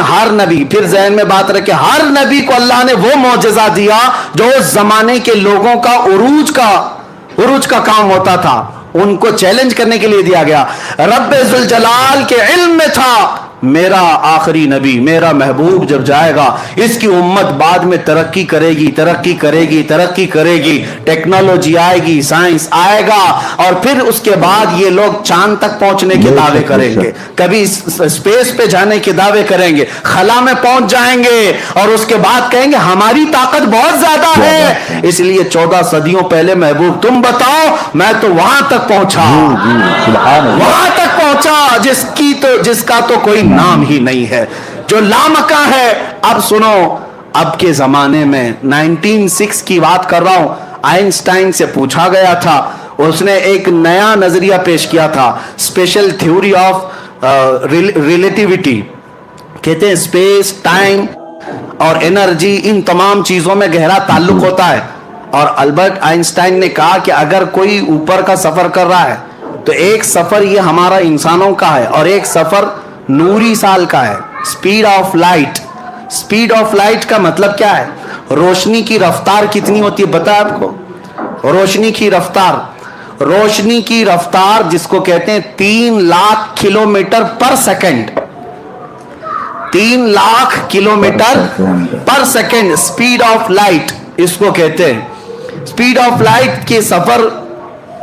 ہر نبی، پھر ذہن میں بات رکھے، ہر نبی کو اللہ نے وہ معجزہ دیا جو اس زمانے کے لوگوں کا عروج کا کام ہوتا تھا، ان کو چیلنج کرنے کے لیے دیا گیا۔ رب ذوالجلال کے علم میں تھا میرا آخری نبی، میرا محبوب جب جائے گا اس کی امت بعد میں ترقی کرے گی، ٹیکنالوجی آئے گی، سائنس آئے گا، اور پھر اس کے بعد یہ لوگ چاند تک پہنچنے کے دعوے کریں گے، کبھی اسپیس پہ جانے کے دعوے کریں گے، خلا میں پہنچ جائیں گے، اور اس کے بعد کہیں گے ہماری طاقت بہت زیادہ ہے، اس لیے 14 صدیوں پہلے محبوب تم بتاؤ، میں تو وہاں تک پہنچا، وہاں تک پہنچا جس کا تو کوئی نام ہی نہیں ہے، جو لامکاں ہے۔ اب سنو، اب کے زمانے میں 1906 کی بات کر رہا ہوں، آئنسٹائن سے پوچھا گیا تھا، اس نے ایک نیا نظریہ پیش کیا تھا، اسپیشل تھیوری آف ریلیٹیوٹی، کہتے ہیں اسپیس، ٹائم اور انرجی، ان تمام چیزوں میں گہرا تعلق ہوتا ہے، اور البرٹ آئنسٹائن نے کہا کہ اگر کوئی اوپر کا سفر کر رہا ہے تو ایک سفر یہ ہمارا انسانوں کا ہے، اور ایک سفر نوری سال کا ہے، speed of light. Speed of light کا مطلب کیا ہے؟ روشنی کی رفتار کتنی ہوتی ہے پتہ ہے آپ کو؟ روشنی کی رفتار جس کو کہتے ہیں 3 lakh kilometre per second, 3 lakh kilometre per second, speed of light اس کو کہتے ہیں۔ سپیڈ آف لائٹ کے سفر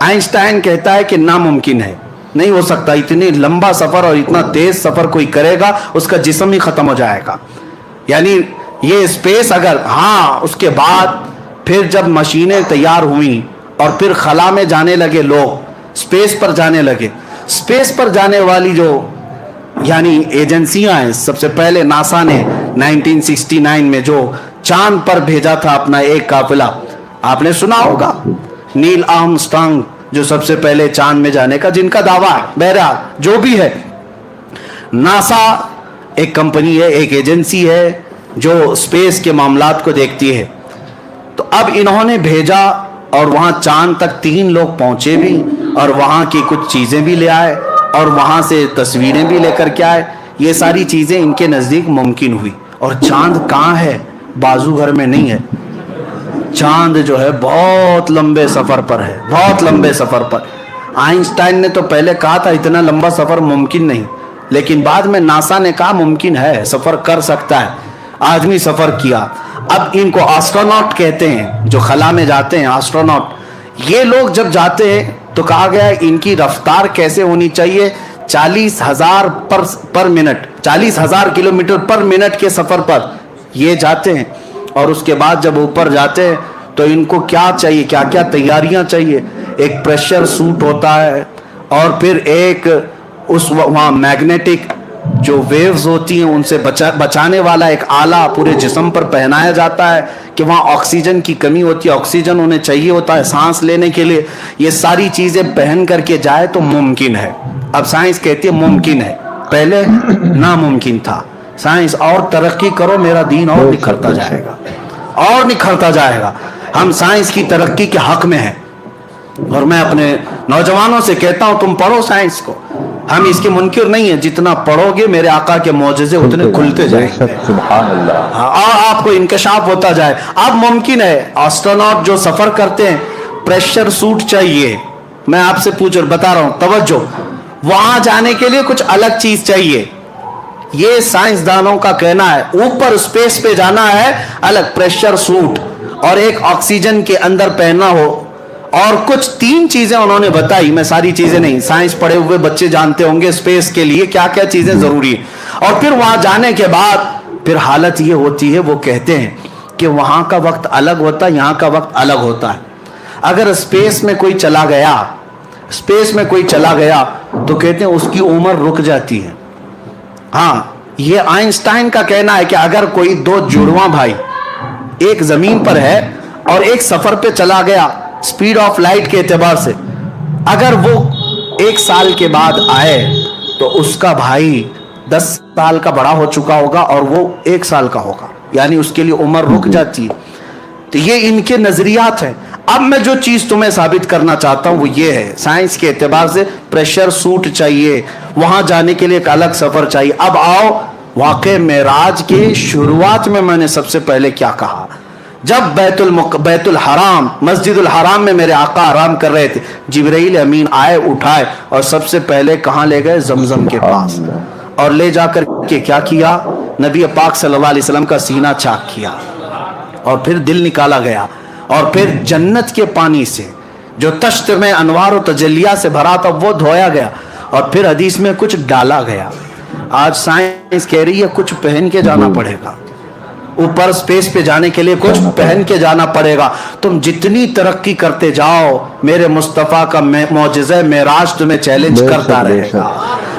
آئنسٹائن کہتا ہے کہ ناممکن ہے، نہیں ہو سکتا، اتنی لمبا سفر اور اتنا تیز سفر کوئی کرے گا اس کا جسم ہی ختم ہو جائے گا، یعنی یہ اسپیس اگر، ہاں اس کے بعد پھر جب مشینیں تیار ہوئیں اور پھر خلا میں جانے لگے لوگ، اسپیس پر جانے لگے، اسپیس پر جانے والی جو یعنی ایجنسیاں ہیں، سب سے پہلے ناسا نے 1969 میں جو چاند پر بھیجا تھا اپنا ایک قافلہ، آپ نے سنا ہوگا، نیل آرمسٹرانگ جو سب سے پہلے چاند میں جانے کا، جن کا دعویٰ ہے، بہرحال جو بھی ہے، ناسا ایک کمپنی ہے، ایک ایجنسی ہے جو اسپیس کے معاملات کو دیکھتی ہے، تو اب انہوں نے بھیجا اور وہاں چاند تک 3 لوگ پہنچے بھی، اور وہاں کی کچھ چیزیں بھی لے آئے، اور وہاں سے تصویریں بھی لے کر کے آئے، یہ ساری چیزیں ان کے نزدیک ممکن ہوئی۔ اور چاند کہاں ہے؟ بازو گھر میں نہیں ہے، چاند جو ہے بہت لمبے سفر پر ہے، بہت لمبے سفر پر۔ آئنسٹائن نے تو پہلے کہا تھا اتنا لمبا سفر ممکن نہیں، لیکن بعد میں ناسا نے کہا ممکن ہے، سفر کر سکتا ہے، آدمی سفر کیا۔ اب ان کو آسٹروناٹ کہتے ہیں، جو خلا میں جاتے ہیں، آسٹروناٹ۔ یہ لوگ جب جاتے ہیں تو کہا گیا ان کی رفتار کیسے ہونی چاہیے؟ 40,000 per minute, 40,000 kilometre per minute کے سفر پر یہ جاتے ہیں، اور اس کے بعد جب اوپر جاتے ہیں تو ان کو کیا چاہیے، کیا کیا تیاریاں چاہیے؟ ایک پریشر سوٹ ہوتا ہے، اور پھر ایک اس وہاں میگنیٹک جو ویوز ہوتی ہیں ان سے بچانے والا ایک آلہ پورے جسم پر پہنایا جاتا ہے کہ وہاں آکسیجن کی کمی ہوتی ہے، آکسیجن انہیں چاہیے ہوتا ہے سانس لینے کے لیے، یہ ساری چیزیں پہن کر کے جائے تو ممکن ہے۔ اب سائنس کہتی ہے ممکن ہے، پہلے ناممکن تھا، سائنس اور ترقی کرو، میرا دین اور نکھرتا جائے گا، اور نکھرتا جائے گا، ہم سائنس کی ترقی کے حق میں ہیں، اور میں اپنے نوجوانوں سے کہتا ہوں تم پڑھو سائنس کو، ہم اس کے منکر نہیں ہیں، جتنا پڑھو گے میرے آقا کے معجزے اتنے کھلتے جائیں گے، سبحان اللہ، اور آپ کو انکشاف ہوتا جائے۔ اب ممکن ہے، آسٹروناٹ جو سفر کرتے ہیں پریشر سوٹ چاہیے، میں آپ سے پوچھ اور بتا رہا ہوں، توجہ، وہاں جانے کے لیے کچھ الگ چیز چاہیے، یہ سائنسدانوں کا کہنا ہے، اوپر اسپیس پہ جانا ہے، الگ پریشر سوٹ اور ایک آکسیجن کے اندر پہننا ہو، اور کچھ 3 چیزیں انہوں نے بتائی، میں ساری چیزیں نہیں، سائنس پڑھے ہوئے بچے جانتے ہوں گے اسپیس کے لیے کیا کیا چیزیں ضروری ہیں۔ اور پھر وہاں جانے کے بعد پھر حالت یہ ہوتی ہے، وہ کہتے ہیں کہ وہاں کا وقت الگ ہوتا ہے، یہاں کا وقت الگ ہوتا ہے۔ اگر اسپیس میں کوئی چلا گیا تو کہتے ہیں اس کی عمر رک جاتی ہے۔ ہاں، یہ آئنسٹائن کا کہنا ہے کہ اگر کوئی 2 جڑواں بھائی، ایک زمین پر ہے اور ایک سفر پہ چلا گیا سپیڈ آف لائٹ کے اعتبار سے، اگر وہ 1 سال کے بعد آئے تو اس کا بھائی 10 سال کا بڑا ہو چکا ہوگا اور وہ 1 سال کا ہوگا، یعنی اس کے لیے عمر رک جاتی ہے۔ تو یہ ان کے نظریات ہیں۔ اب میں جو چیز تمہیں ثابت کرنا چاہتا ہوں وہ یہ ہے، سائنس کے اعتبار سے پریشر سوٹ چاہیے، وہاں جانے کے لیے ایک الگ سفر چاہیے۔ اب آؤ واقع معراج کے شروعات میں میں نے سب سے پہلے کیا کہا؟ جب بیت الحرام مسجد الحرام میں میرے آقا آرام کر رہے تھے، جبرائیل امین آئے، اٹھائے اور سب سے پہلے کہاں لے گئے؟ زمزم کے پاس، اور لے جا کر کے کیا کیا؟ نبی پاک صلی اللہ علیہ وسلم کا سینہ چاک کیا، اور پھر دل نکالا گیا، اور پھر جنت کے پانی سے جو تشت میں انوار و تجلیہ سے بھرا تھا وہ دھویا گیا، اور پھر حدیث میں کچھ ڈالا گیا۔ آج سائنس کہہ رہی ہے کچھ پہن کے جانا پڑے گا، اوپر سپیس پہ جانے کے لیے کچھ پہن کے جانا پڑے گا۔ تم جتنی ترقی کرتے جاؤ، میرے مصطفیٰ کا معجزہ معراج تمہیں چیلنج کرتا رہے گا۔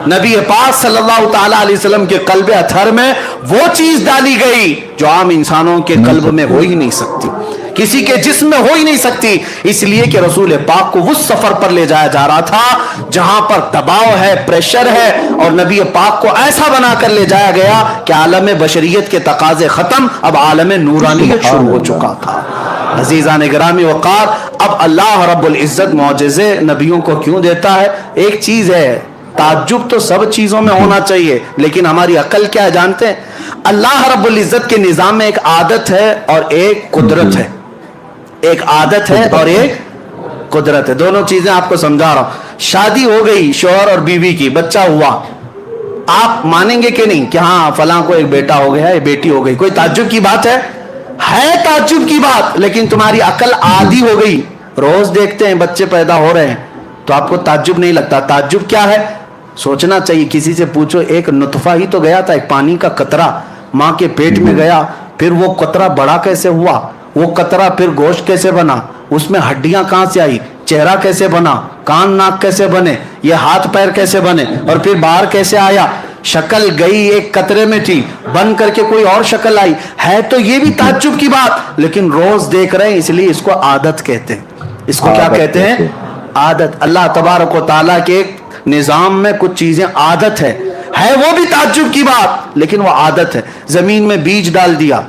نبی پاک صلی اللہ تعالیٰ علیہ وسلم کے قلب اطہر میں وہ چیز ڈالی گئی جو عام انسانوں کے قلب میں ہو ہی نہیں سکتی، کسی کے جسم میں ہو ہی نہیں سکتی، اس لیے کہ رسول پاک کو اس سفر پر لے جایا جا رہا تھا جہاں پر دباؤ ہے، پریشر ہے، اور نبی پاک کو ایسا بنا کر لے جایا گیا کہ عالم بشریت کے تقاضے ختم، اب عالم نورانیت شروع ہو چکا تھا۔ عزیزان گرامی وقار، اب اللہ رب العزت معجزے نبیوں کو کیوں دیتا ہے؟ ایک چیز ہے، تعجب تو سب چیزوں میں ہونا چاہیے، لیکن ہماری عقل کیا ہے جانتے ہیں؟ اللہ رب العزت کے نظام میں ایک عادت ہے اور ایک قدرت ہے، ایک عادت ہے اور ایک قدرت ہے۔ دونوں چیزیں آپ کو سمجھا رہا ہوں۔ شادی ہو گئی شوہر اور بیوی کی، بچہ ہوا، آپ مانیں گے کہ نہیں کہ ہاں فلاں کو ایک بیٹا ہو گیا، ایک بیٹی ہو گئی؟ کوئی تعجب کی بات ہے؟ ہے تعجب کی بات، لیکن تمہاری عقل عادی ہو گئی، روز دیکھتے ہیں بچے پیدا ہو رہے ہیں تو آپ کو تعجب نہیں لگتا۔ تعجب کیا ہے؟ سوچنا چاہیے، کسی سے پوچھو، ایک نطفہ ہی تو گیا تھا، ایک پانی کا قطرہ ماں کے پیٹ میں گیا، پھر وہ قطرہ بڑا کیسے ہوا، وہ قطرہ پھر گوشت کیسے بنا، اس میں ہڈیاں کہاں سے آئی، چہرہ کیسے بنا، کان ناک کیسے بنے، یہ ہاتھ پیر کیسے بنے، اور پھر باہر کیسے آیا، شکل گئی ایک قطرے میں تھی، بن کر کے کوئی اور شکل آئی، ہے تو یہ بھی تعجب کی بات، لیکن روز دیکھ رہے ہیں، اس لیے اس کو عادت کہتے ہیں۔ اس کو کیا کہتے ہیں؟ عادت۔ اللہ تبارک و تعالیٰ کے نظام میں کچھ چیزیں عادت ہے وہ بھی تعجب کی بات، لیکن وہ عادت ہے۔ زمین میں بیج ڈال دیا،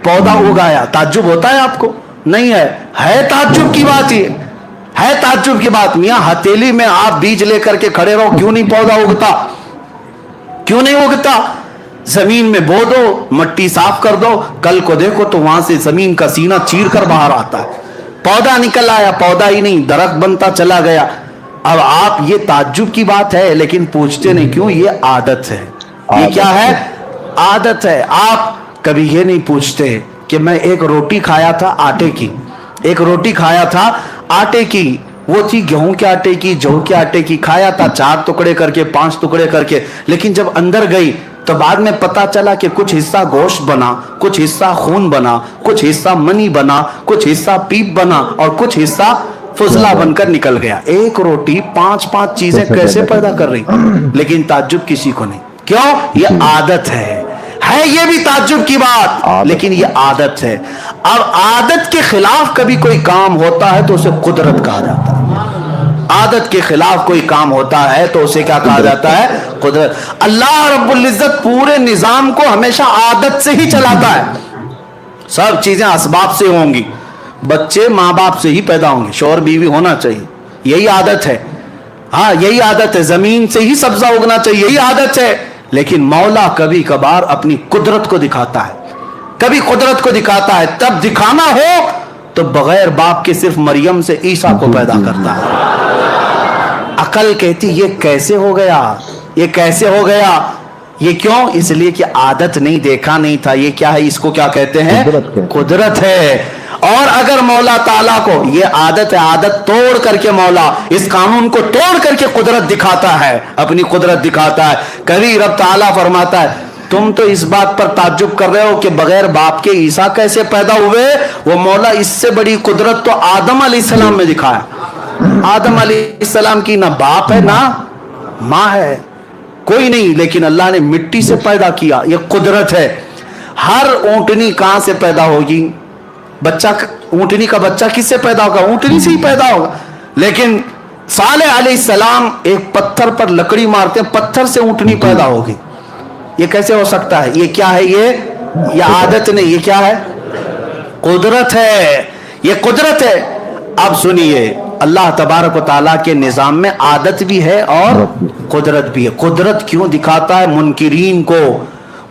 پودا اگایا، تعجب ہوتا ہے آپ کو؟ نہیں ہے تعجب کی بات، یہ ہے تعجب کی بات۔ میاں ہتھیلی میں آپ بیج لے کر کے کھڑے رہو، کیوں نہیں پودا اگتا؟ کیوں نہیں اگتا؟ زمین میں بو دو، مٹی صاف کر دو، کل کو دیکھو تو وہاں سے زمین کا سینہ چیر کر باہر آتا ہے، پودا نکل آیا، پودا ہی نہیں، درخت بنتا چلا گیا۔ اب آپ، یہ تعجب کی بات ہے لیکن پوچھتے نہیں کیوں؟ یہ عادت ہے۔ یہ کیا ہے؟ عادت ہے۔ آپ کبھی یہ نہیں پوچھتے کہ میں ایک روٹی کھایا تھا آٹے کی، ایک روٹی کھایا تھا آٹے کی، وہ تھی گیہوں کے آٹے کی، جو کے آٹے کی، کھایا تھا 4 ٹکڑے کر کے، 5 ٹکڑے کر کے، لیکن جب اندر گئی تو بعد میں پتا چلا کہ کچھ حصہ گوشت بنا، کچھ حصہ خون بنا، کچھ حصہ منی بنا، کچھ حصہ پیپ بنا، اور کچھ حصہ فضلہ بن کر نکل گیا۔ ایک روٹی 5 چیزیں کیسے پیدا کر رہی، لیکن تعجب کسی کو نہیں۔ کیوں؟ یہ عادت ہے یہ بھی تعجب کی بات، لیکن یہ عادت ہے۔ اب عادت کے خلاف کبھی کوئی کام ہوتا ہے تو اسے قدرت کہا جاتا ہے۔ عادت کے خلاف کوئی کام ہوتا ہے تو اسے کیا کہا جاتا ہے؟ قدرت۔ اللہ رب العزت پورے نظام کو ہمیشہ عادت سے ہی چلاتا ہے۔ سب چیزیں اسباب سے ہوں گی، بچے ماں باپ سے ہی پیدا ہوں گے، شوہر بیوی ہونا چاہیے، یہی عادت ہے۔ ہاں یہی عادت ہے، زمین سے ہی سبزہ اگنا چاہیے، یہی عادت ہے۔ لیکن مولا کبھی کبھار اپنی قدرت کو دکھاتا ہے، کبھی قدرت کو دکھاتا ہے، تب دکھانا ہو تو بغیر باپ کے صرف مریم سے عیسیٰ کو پیدا کرتا ہے۔ عقل کہتی یہ کیسے ہو گیا، یہ کیسے ہو گیا، یہ کیوں؟ اس لیے کہ عادت نہیں، دیکھا نہیں تھا۔ یہ کیا ہے؟ اس کو کیا کہتے ہیں؟ قدرت ہے۔ اور اگر مولا تعالیٰ کو یہ عادت ہے، عادت توڑ کر کے مولا اس قانون کو توڑ کر کے قدرت دکھاتا ہے، اپنی قدرت دکھاتا ہے۔ کبھی رب تعالیٰ فرماتا ہے تم تو اس بات پر تعجب کر رہے ہو کہ بغیر باپ کے عیسیٰ کیسے پیدا ہوئے، وہ مولا اس سے بڑی قدرت تو آدم علیہ السلام میں دکھایا۔ آدم علیہ السلام کی نہ باپ ہے نہ ماں ہے، کوئی نہیں، لیکن اللہ نے مٹی سے پیدا کیا، یہ قدرت ہے۔ ہر اونٹنی کہاں سے پیدا ہوگی؟ بچہ، اونٹنی کا بچہ کس سے پیدا ہوگا؟ اونٹنی سے ہی پیدا ہوگا۔ لیکن صالح علیہ السلام ایک پتھر پر لکڑی مارتے ہیں، پتھر سے اونٹنی پیدا ہوگی، یہ کیسے ہو سکتا ہے؟ یہ کیا ہے؟ یہ عادت نہیں، یہ کیا ہے؟ قدرت ہے، یہ قدرت ہے۔ اب سنیے، اللہ تبارک و تعالیٰ کے نظام میں عادت بھی ہے اور قدرت بھی ہے۔ قدرت کیوں دکھاتا ہے منکرین کو؟